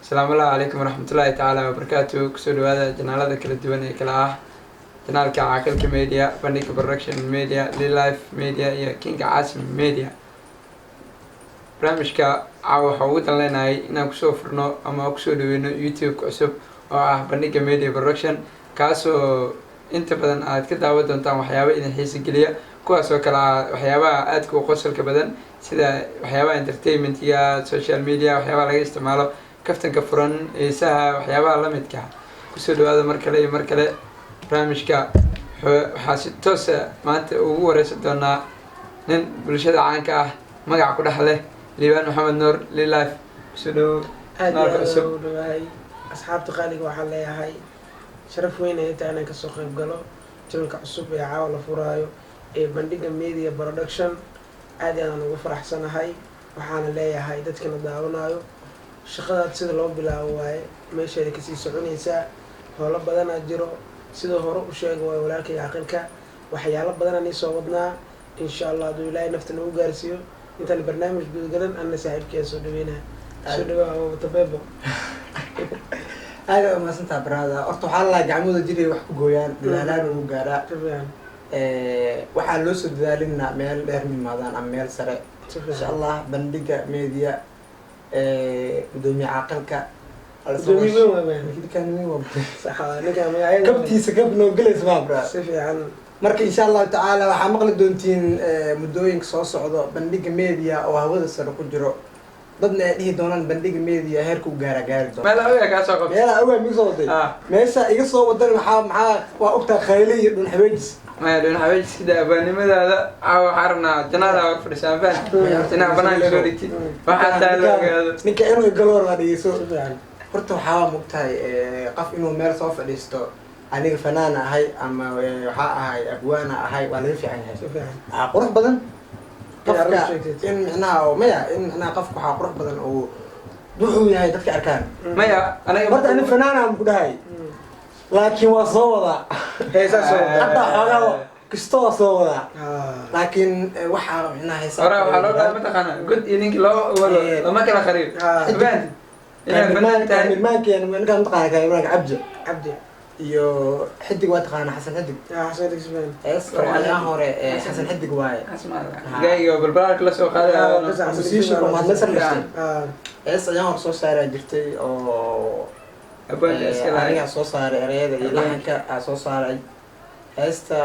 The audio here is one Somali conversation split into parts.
السلام الله عليكم ورحمة الله تعالى وبركاته. كسر هذا جنال هذا كل الدنيا كلها جنال كعاقل كميديا بنيك برودكشن ميديا للايف ميديا يا كينج عاصم ميديا برامج كعاو حوض لنا هاي نكسو فرنو أما كسر دوينو يوتيوب كسب بنيك ميديا برودكشن كاسو inta badan aad ka daawan doontaan waxyaabo idin xiisi geliya kuwaas oo kala waxyaabaha aadka u qosolka badan sida waxyaabaha entertainment-ga social media waxyaabaha laga isticmaalo kaftanka furan heesaha waxyaabaha la midka ah kusoo dhawaada mar kale iyo mar kale barnaamijka waxaa si toos ah maanta ugu wareysan doonaa nin bulshada caanka ah magac ku dhex leh liibaan maxamed nuur lilaif kusoo dhawo aad cusub asxaabta qaaliga waxaan leeyahay sharaf weyn ay inta aanan kasoo qayb galo channelka cusub ee caawa la furaayo ee bandhiga media production aad ayaan ugu faraxsanahay waxaana leeyahay dadkana daawanayo shaqadaad sida loo bilaabo waaye meesheeda kasii soconaysaa howlo badanaa jiro sidoo hore u sheega waayo walaalkay aqalka waxyaalo badanaa nii soo wadnaa insha allah hadduu ilaahay nafta nagu gaarsiiyo intaan barnaamij gudagalan anna saaxiibkeeda soo dhaweynaa soo dhawaa tabeebo aad u maasantaa brada horta waxaa la gacmooda jiray wax ku gooyaan dadaalaan ugu gaaraa waxaa loo soo dadaalinaa meel dheer mimaadaan ama meel sare insha allah bandhiga media gudoomiye caaqilka kabtiisa kab noo gelaysa maa bra si fiican marka insha allahu tacaala waxaa maqli doontiin muddooyinka soo socdo bandhiga media oo hawada sare ku jiro dadna ay dhihi doonaan bandhiga media heerka u gaari doono meel awaa ka soo qabtay meela awaa miga soo waday meesha iga soo wadan maxaa waa ogtaa khayli iyo dhun habeejis ما يدون حبيت كده أباني ماذا أو حرنا جنازة فرسان فان جنازة بنان شوريتي وحتى هذا ninka inuu galoor waa dhigeyso horta waxaa mugtahay qof inuu meel soo fadhiisto aniga fanaan ahay ama waxaa ahay abwaana ahay waa laga fiican yahay qurux badan qofka in micnaha maya in micnaha qofka waxaa qurux badan oo wuxuu yahay dadka arkaan maya aniga horta ani fanaan aan ku dhahay laakiin waa soo wadaa heesaa soo wadaa hadda xoogaa kastoo soo wadaa laakiin waxaa micnaha heesaa hore waxaa loo dhahay mataqaana god iyo ninki loo wado lama kala khariir baan mirmaankeena ninkaan mataqaana kaamirmaanka cabdi iyo xidig waa taqaana xasan xidig xasan xidig sibaan ayaa hore xasan xidig waaye gaayiga balbalaarka lasoo qaaday musiisha maad masar dhashay hees ayaa hore soo saaraa jirtay oo anigaa soo saaray ereyada iyo laxanka aa soo saaray heesta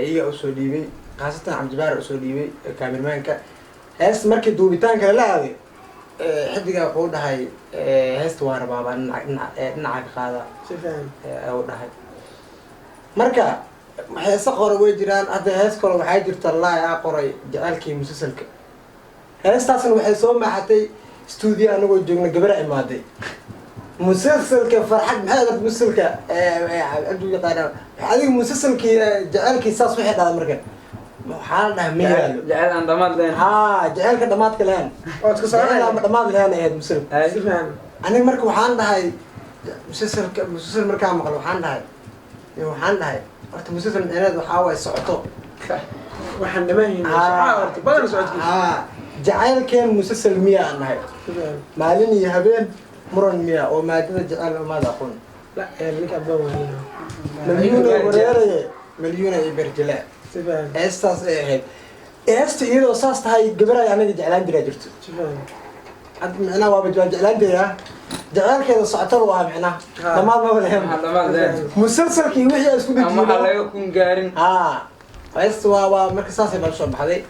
iyaga usoo dhiibay khaasatan cabdibaar usoo dhiibay kaamirmaanka heesta markii duubitaanka lala aaday xidigaa wuxuu dhahay heesta waa rabaabaa dhinaca ka qaada si fiican u dhahay marka heesa qora way jiraan hadda hees kale waxaa jirta laay aa qoray jaceylkii musalsalka heestaasna waxay soo maaxatay stuudio anagoo joogna gabara imaaday musalsalka farxad maxay ahayd musalsalka abdu yaqaana adiga musalsalkii jaceylkii saas waxay dhahday marka waxaa la dhahay meeyaalo jacayl aan dhamaad lahayn jaceylka dhamaadka lahayn oo iska saaray ama dhamaad lahayn ahayd musalsalka si fiican aniga marka waxaan dhahay musalsal markaa maqlo waxaan dhahay horta musalsal micneed waxaa waay socoto waxaan dhamaanayna horta badan socodkiisa jacaylkeen musalsal miya aan nahay maalin iyo habeen muran miya oo maadada jacayl umaad aqoon la ninka abaan waayna malyuuna wareeraye malyuuna iyo berjela si fiican heestaas ay ahayd heesta iyadoo saas tahay gabaray aniga jeclaan jiraa jirto si fiican hadda micnaha waaba jeclaan jiraa jacaylkeeda socotada waa micnaha dhamaad ma wadahem dhamaad lahayn musalsalkii wixii isku ama waxa laga kun gaarin heesta waa marka saasay baa soo baxday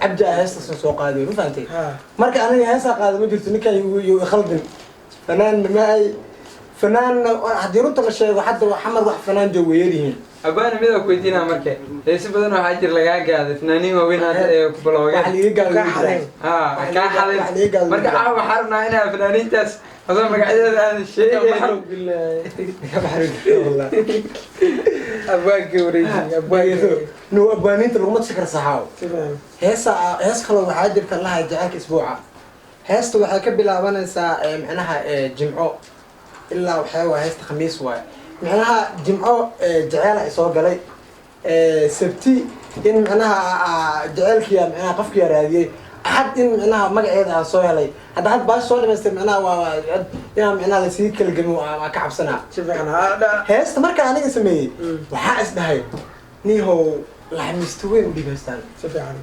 cabdi heestaasna soo qaaday ma fahantay marka aniga heesaa qaada ma jirto ninkan iyo khaldin fanaan maay fanaan haddii runta la sheego hadda xamar wax fanaan joog way yaryihiin abaana mid ku weydiinaa marka heesi badan waxaa jir lagaa gaaday fanaaniin waaweyn hadda ee ku balooga wax liiga kaa xalay marka caawa waxaa rabnaa inaa fanaaniintaas adoo magacyadeeda aan sheegay abwaanka wareeji abwaaniinta laguma sikar saxaawo hees kaloo waxaa jirta lahay jacaylka isbuuca heesta waxay ka bilaabanaysaa micnaha jimco ilaa waxaa waa heesta khamiis waaye micnaha jimco jaceyl ay soo galay sabti in micnaha jaceylkiya micnaha qofkiya raadiyey had in micnaha magaceeda aan soo helay hadda baash soo dhamaystir micnaha waa inaan micnaha la sii kala gemo waa ka cabsanaa si fiican haa heesta marka aniga sameeyey waxaa is dhahay niihow laxmiisto weyn u dhiibaystaan si fiican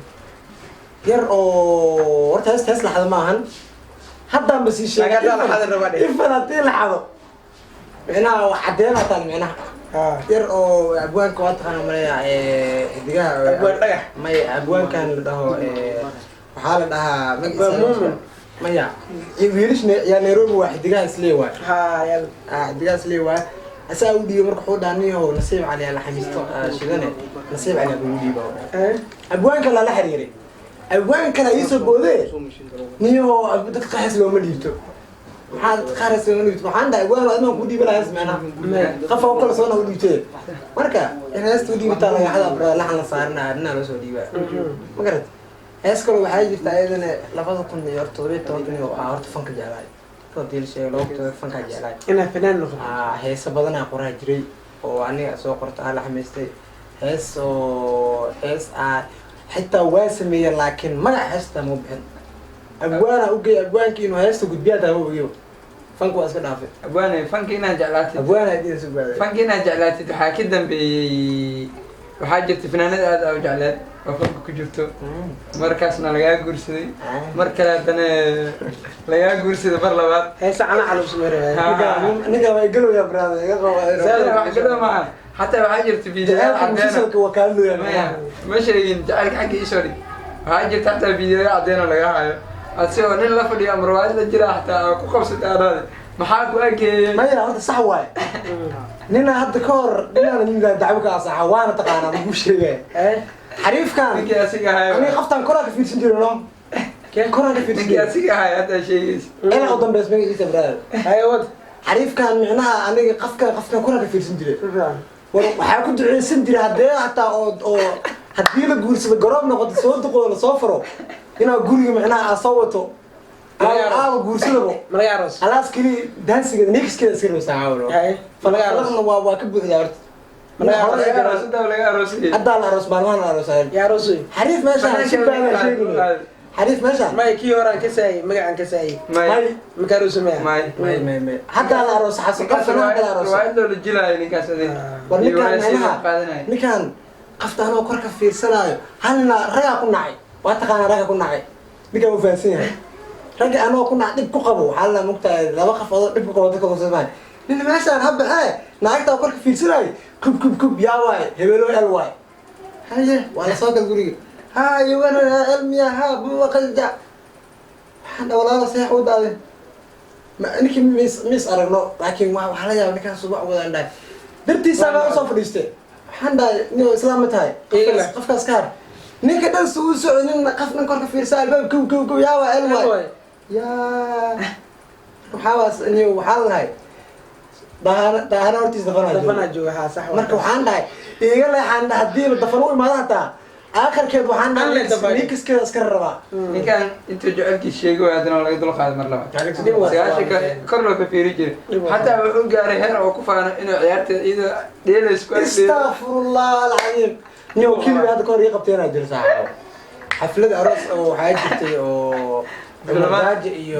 yar oo horta hees laxada maahan haddaan ba sii sheegay ifan haddii laxado micnaha wax caddeena taan micnaha yar oo abwaanka waa taqaana malaya xidigaha abwaan dhagax may abwaankan la dhaho waxaa la dhahaa magaciisa maya wiilishna yaa Nairobi waa xidigaha islee waay xidigaha islee waay asaa u dhiibay marka wuxuu dhahaa niihow nasiib cali la xamiisto shidane nasiib cali buu dhiibay abwaanka la xiriiray abwaanka la isoo boodee niihow dadka qaxis looma dhiibto maxaad qaras looma dhiibto waxaan dhahay abwaan adma ku dhiibay lahays macnaha qafa oo kala soo dhiibtay marka heesta u dhiibtaa laga xada laxan la saarnaa adna loo soo dhiibay ma garat hees kale waxaa jirta ayadana 2017 horta fanka jeclaay fadil shay loo fanka jeclaay ina fanaan noqdo heesa badan aan qoraa jiray oo aniga soo qorta la xameystay hees xitaa waa sameeyay laakiin magac heesta ma bixin abwaana u geey abwaanki inuu heesta gudbiyaa taa ogiyo fanku waa iska dhaafay abwaana fanki inaan jeclaatay abwaana idin soo baaday fanki inaan jeclaatay waxaa ka dambeeyay waxaa jirta fanaanada aad u jeclaad oo fanka ku jirto markaasna lagaa guursaday mar kale haddana lagaa guursaday mar labaad heesa cana calus meeray ninka way galowya brother iga qabo wax galo maaha حتى واجرت فيديوهات عندنا وكالو ما شيء تعال حق سوري واجرت حتى فيديوهات عندنا لقاها أتسوى نين لا فدي أمر واحد لجرا حتى كوكب هذا محاك واجي ما يلا هذا صح واي نينا هذا كور نينا دعوك صح وانا تقانا مو شيء حريف كان أنا خفتان كورك في سنجر لهم كان كورك في سنجر هاي هذا شيء أنا قدام بس بيجي يسبرال أيوة حريف كان معناها أنا قفكان كورك في سنجر waxaa ku duceysan jiray haddee hataa oo haddii la guursado garoob noqoto soo duqoodo la soo faro inaa guriga micnaha soo wato aawa guursadabo malaga aroos alaas keli dansiga nixkeeda iska roo saacawlo malaga aroos waa ka buuxdaa horta malaga aroos haddaa la aroos maalmahan la aroos yaa aroos xariif meeshaan si baadan sheegay حريف ماشي ما كي وران كساي مقعن كساي ماي مكارو سمع ماي حتى على عروس حسن قفنا على عروس وايد لو الجلا اللي كاس هذه نكان قفت انا وكرك في سنايو هلنا رجع كنا عي واتقانا رجع كنا عي بقى مفاسين رجع انا كنا دب كقبو حلا مقتا لا وقف دب كقبو دك زمان لان ماشي هب هاي ناقتا وكرك في سناي كب يا واي هبلو ال واي هاي ولا صوت الغريق هاي وانا علمي ها بوقلجا waxaan walaalo seex u daaday ma inki mis aragno laakiin waxa la yaab ninka subax wadaan dhaay dartiisa baa soo fadhiistay waxaan dhaay inuu islaam tahay qofkaas ka har ninka dhan soo socodin qafna korka fiirsaa albaab kow yaa waa elway yaa waxaas inuu waxaa lahay daahana hortiis dafana jooga sax marka waxaan dhahay iiga leexan hadii dafan u imaado hataa آخر waxaan dhahay ninkaskeeda iska rabaa ninkan intuu jecelkii sheegay haddana laga dul qaaday mar labaad kor loo ka fiiri jiray xataa wuxuu gaaray heer oo ku faano inuu ciyaarteeda iyadoo dheelays ku astaghfirullah alazim niyo kili hadda kor ii qabteena jir saaxo xaflad aroos oo waxaa jirtay oo diblomaad iyo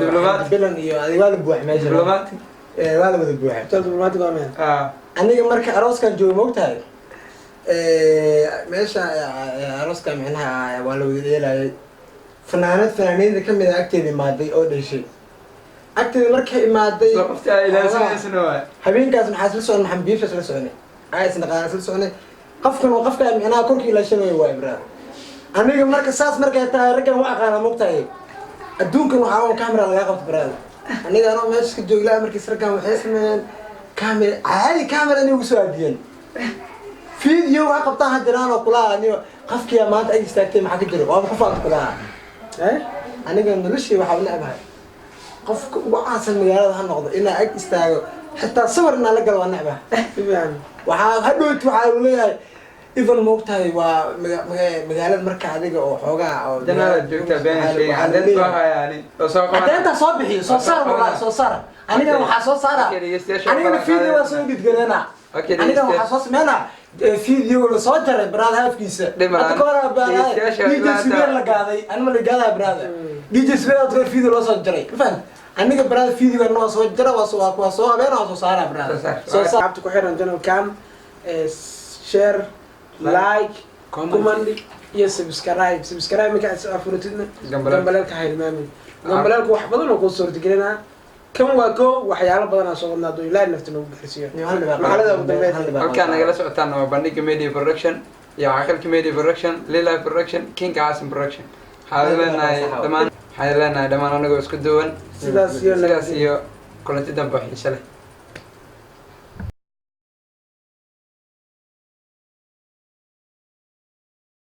bilan iyo adiga buux meesha diblomaad wada buuxa diblomaad waa meel aniga marka arooskan joogo moogtahay meesha arooska micnaha waa la wada dheelayay fanaaniinta ka mid ah agteeda imaaday oo dhashay agteeda markay imaaday habeenkaas maxaa isla socon maxamed biifas la soconay isna qaana isla soconay qofkan waa qofka micnaha korkii la shanay waa ibrahim aniga marka saas markay tahay raggan waa aqaana moogtahay adduunkan waxaa on camera laga qabto brada aniga anoo meesha ka jooglaa markiis raggan waxay sameeyeen camera caadi camera inay ugu soo aadiyeen فيديو وقبتها هدران وكلها اني قفكي ما انت اي استاكتي ما حد يجري وابو كفاك كلها انا قلنا ليش وحاول نلعبها قفك وعاصل مقالة هالنقطة إنا اي استاغو حتى صور إنا لقل ونلعبها هدوت وحاول لي إيفن موقتها ومقالة مركة هذيك أو حوقها أو جنالة جوكتا بين الشيء عدد بها يعني عدد صبحي صار والله صار أنا قلنا وحا صار أنا قلنا فيديو واسوي قد قلنا Okay, aniga waxaa soo sameynaa video la soo jaray brada halfkiisa Dhimaan. hadda kahor brada DJ Swear la gaaday anima la gaadaa brada DJ Swear oo video loo soo jaray faham aniga brada video noo soo jara waa soo habeen oo soo saara brada soo asxaabta ku xiran channelkan share like comment iyo subscribe marka aad afuratidna gambalelka ha hilmaamin gambalelka wax badan oo ku suurtagelinaa kan waa ko waxyaalo badan aan soo wadnaa ilaahay nafta nagu gaarsiiyo maxalada ugu dambeeyay halkaan nagala socotaan waa bandhiga media production iyo caqalka media production lila production king Qaasim production waxaan leenahay dhamaan anagoo isku duwan sidaas iyo kulanti dambe xiiso leh